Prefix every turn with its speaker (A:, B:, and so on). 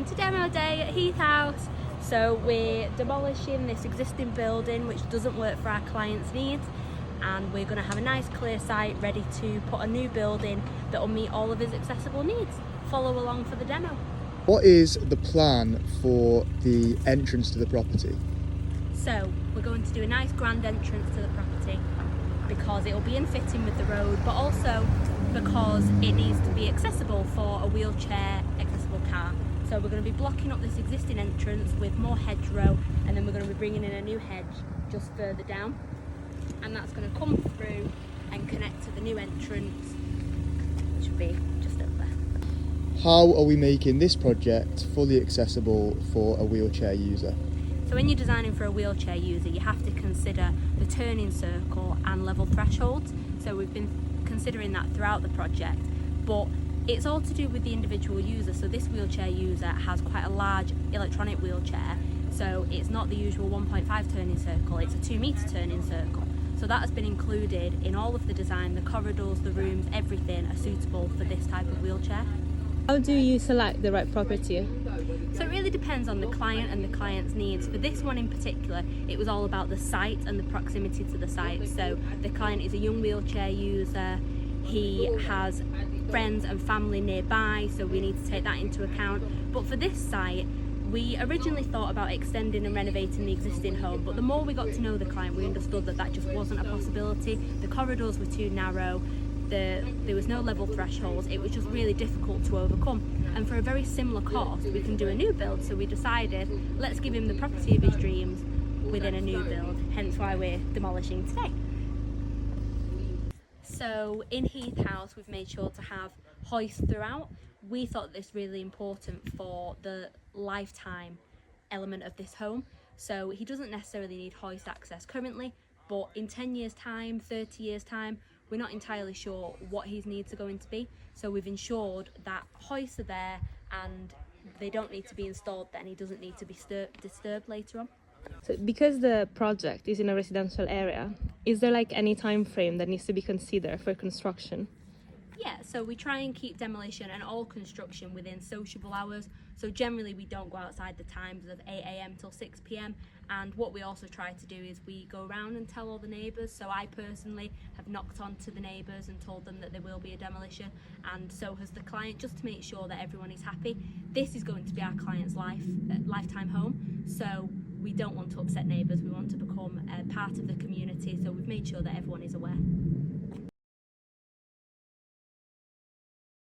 A: welcome to demo day at Heath House. So we're demolishing this existing building which doesn't work for our clients' needs, and we're going to have a nice clear site ready to put a new building that will meet all of his accessible needs. Follow along for the demo.
B: What is the plan for the entrance to the property?
A: So we're going to do a nice grand entrance to the property because it will be in fitting with the road, but also because it needs to be accessible for a wheelchair accessible car. So we're going to be blocking up this existing entrance with more hedgerow, and then we're going to be bringing in a new hedge just further down, and that's going to come through and connect to the new entrance, which will be just over there.
B: How are we making this project fully accessible for a wheelchair user?
A: So when you're designing for a wheelchair user, you have to consider the turning circle and level thresholds. So we've been considering that throughout the project, but it's all to do with the individual user. So this wheelchair user has quite a large electronic wheelchair, so it's not the usual 1.5 turning circle, it's a 2 metre turning circle. So that has been included in all of the design. The corridors, the rooms, everything are suitable for this type of wheelchair.
C: How do you select the right property?
A: So it really depends on the client and the client's needs. For this one in particular, it was all about the site and the proximity to the site. So the client is a young wheelchair user, he has friends and family nearby, so we need to take that into account. But for this site, we originally thought about extending and renovating the existing home, but the more we got to know the client, we understood that that just wasn't a possibility. The corridors were too narrow, there was no level thresholds, it was just really difficult to overcome. And for a very similar cost, we can do a new build, so we decided, let's give him the property of his dreams within a new build, hence why we're demolishing today. So in Heath House, we've made sure to have Hoist throughout. We thought this really important for the lifetime element of this home. So he doesn't necessarily need Hoist access currently, but in 10 years time, 30 years time, we're not entirely sure what his needs are going to be. So we've ensured that hoists are there and they don't need to be installed then, he doesn't need to be disturbed later on.
C: So because the project is in a residential area, is there like any time frame that needs to be considered for construction?
A: Yeah, so we try and keep demolition and all construction within sociable hours. So generally we don't go outside the times of 8 AM till 6 PM. And what we also try to do is we go around and tell all the neighbours. So I personally have knocked on to the neighbours and told them that there will be a demolition, and so has the client, just to make sure that everyone is happy. This is going to be our client's lifetime home, so we don't want to upset neighbours, we want to become a part of the community, so we've made sure that everyone is aware.